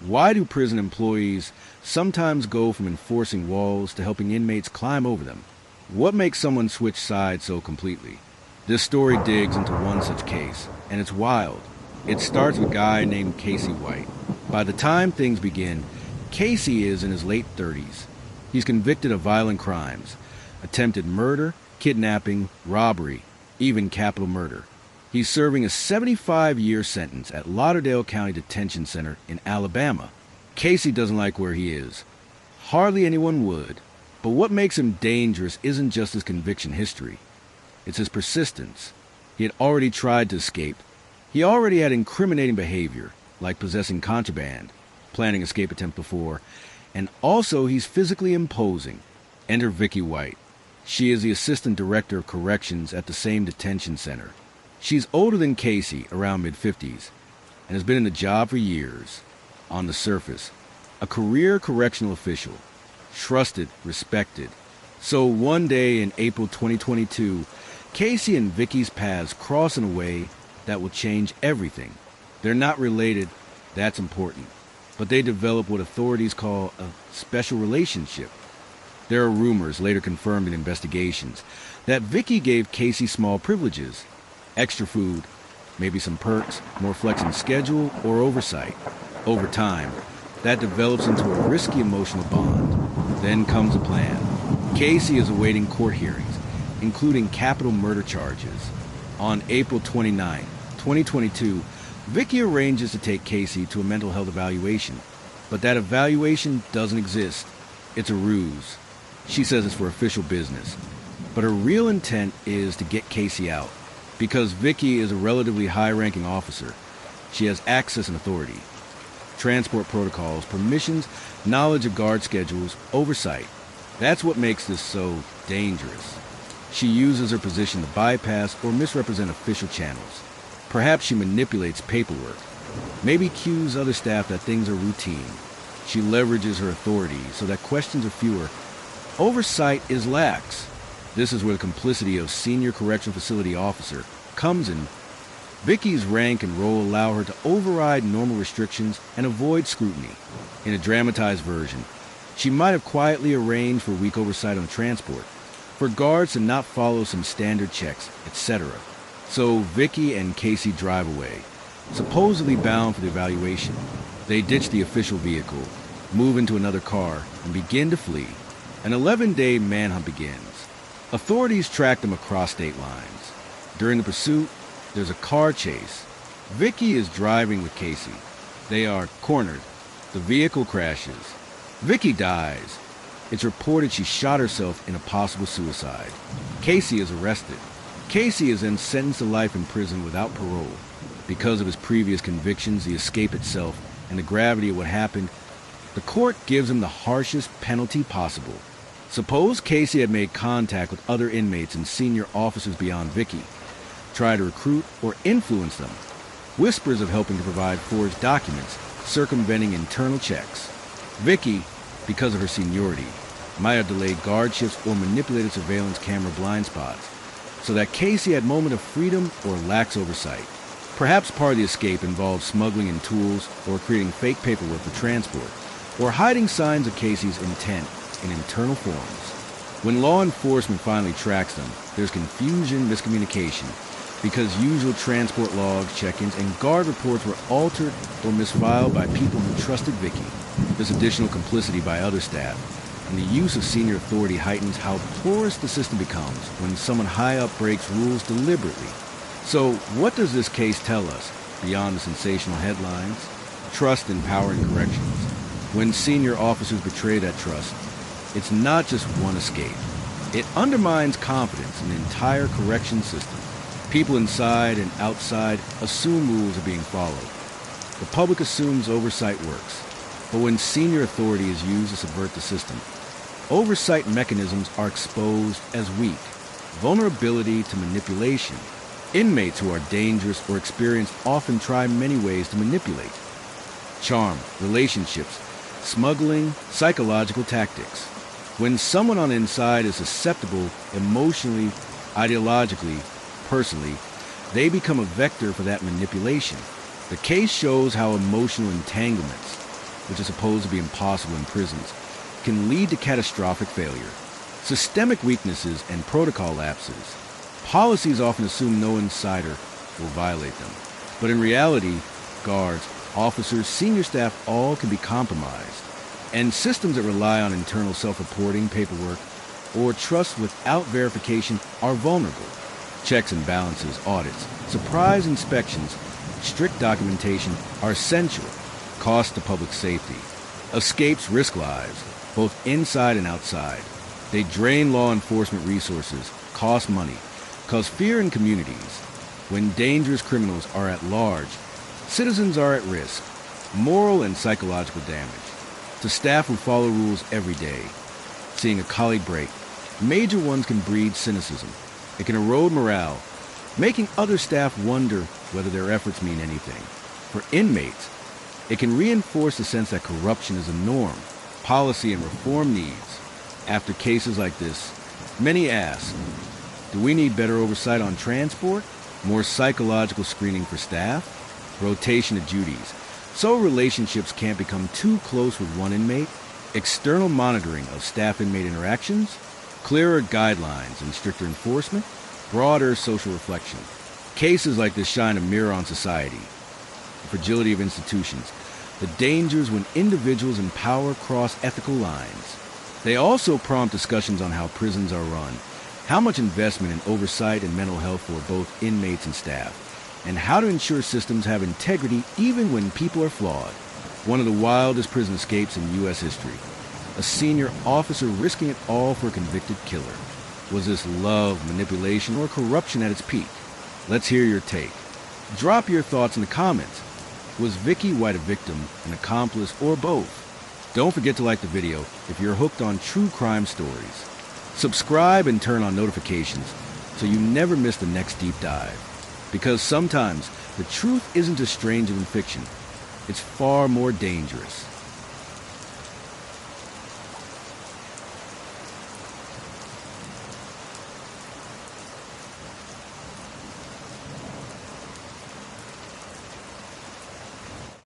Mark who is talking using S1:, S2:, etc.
S1: Why do prison employees sometimes go from enforcing walls to helping inmates climb over them? What makes someone switch sides so completely? This story digs into one such case, and it's wild. It starts with a guy named Vicky White. By the time things begin, Casey is in his late 30s. He's convicted of violent crimes, attempted murder, kidnapping, robbery, even capital murder. He's serving a 75-year sentence at Lauderdale County Detention Center in Alabama. Casey doesn't like where he is. Hardly anyone would. But what makes him dangerous isn't just his conviction history. It's his persistence. He had already tried to escape. He already had incriminating behavior, like possessing contraband, planning escape attempt before, and also he's physically imposing. Enter Vicky White. She is the assistant director of corrections at the same detention center. She's older than Casey, around mid-50s, and has been in the job for years. On the surface, a career correctional official, trusted, respected. So one day in April 2022, Casey and Vicky's paths cross in a way that will change everything. They're not related, that's important, but they develop what authorities call a special relationship. There are rumors, later confirmed in investigations, that Vicky gave Casey small privileges. Extra food, maybe some perks, more flex in schedule, or oversight. Over time, that develops into a risky emotional bond. Then comes a plan. Casey is awaiting court hearings, including capital murder charges. On April 29, 2022, Vicky arranges to take Casey to a mental health evaluation. But that evaluation doesn't exist. It's a ruse. She says it's for official business. But her real intent is to get Casey out. Because Vicky is a relatively high-ranking officer, she has access and authority. Transport protocols, permissions, knowledge of guard schedules, oversight. That's what makes this so dangerous. She uses her position to bypass or misrepresent official channels. Perhaps she manipulates paperwork. Maybe cues other staff that things are routine. She leverages her authority so that questions are fewer. Oversight is lax. This is where the complicity of senior correctional facility officer comes in. Vicky's rank and role allow her to override normal restrictions and avoid scrutiny. In a dramatized version, she might have quietly arranged for weak oversight on transport, for guards to not follow some standard checks, etc. So Vicky and Casey drive away, supposedly bound for the evaluation. They ditch the official vehicle, move into another car, and begin to flee. An 11-day manhunt begins. Authorities track them across state lines. During the pursuit, there's a car chase. Vicky is driving with Casey. They are cornered. The vehicle crashes. Vicky dies. It's reported she shot herself in a possible suicide. Casey is arrested. Casey is then sentenced to life in prison without parole. Because of his previous convictions, the escape itself, and the gravity of what happened, the court gives him the harshest penalty possible. Suppose Casey had made contact with other inmates and senior officers beyond Vicky, tried to recruit or influence them. Whispers of helping to provide forged documents, circumventing internal checks. Vicky, because of her seniority, might have delayed guard shifts or manipulated surveillance camera blind spots, so that Casey had moment of freedom or lax oversight. Perhaps part of the escape involved smuggling in tools or creating fake paperwork for transport, or hiding signs of Casey's intent in internal forms. When law enforcement finally tracks them, there's confusion, miscommunication, because usual transport logs, check-ins, and guard reports were altered or misfiled by people who trusted Vicky. This additional complicity by other staff, and the use of senior authority heightens how porous the system becomes when someone high up breaks rules deliberately. So what does this case tell us, beyond the sensational headlines? Trust and power in corrections. When senior officers betray that trust, it's not just one escape. It undermines confidence in the entire correction system. People inside and outside assume rules are being followed. The public assumes oversight works. But when senior authority is used to subvert the system, oversight mechanisms are exposed as weak. Vulnerability to manipulation. Inmates who are dangerous or experienced often try many ways to manipulate. Charm, relationships, smuggling, psychological tactics. When someone on the inside is susceptible emotionally, ideologically, personally, they become a vector for that manipulation. The case shows how emotional entanglements, which is supposed to be impossible in prisons, can lead to catastrophic failure. Systemic weaknesses and protocol lapses. Policies often assume no insider will violate them. But in reality, guards, officers, senior staff all can be compromised. And systems that rely on internal self-reporting, paperwork, or trust without verification are vulnerable. Checks and balances, audits, surprise inspections, strict documentation are essential. Cost to public safety. Escapes risk lives, both inside and outside. They drain law enforcement resources, cost money, cause fear in communities. When dangerous criminals are at large, citizens are at risk. Moral and psychological damage. To staff who follow rules every day. Seeing a colleague break, major ones can breed cynicism. It can erode morale, making other staff wonder whether their efforts mean anything. For inmates, it can reinforce the sense that corruption is a norm, policy and reform needs. After cases like this, many ask, do we need better oversight on transport? More psychological screening for staff? Rotation of duties, so relationships can't become too close with one inmate? External monitoring of staff-inmate interactions? Clearer guidelines and stricter enforcement? Broader social reflection. Cases like this shine a mirror on society, the fragility of institutions, the dangers when individuals in power cross ethical lines. They also prompt discussions on how prisons are run, how much investment in oversight and mental health for both inmates and staff, and how to ensure systems have integrity even when people are flawed. One of the wildest prison escapes in U.S. history. A senior officer risking it all for a convicted killer. Was this love, manipulation, or corruption at its peak? Let's hear your take. Drop your thoughts in the comments. Was Vicky White a victim, an accomplice, or both? Don't forget to like the video if you're hooked on true crime stories. Subscribe and turn on notifications so you never miss the next deep dive. Because sometimes the truth isn't as strange than fiction. It's far more dangerous.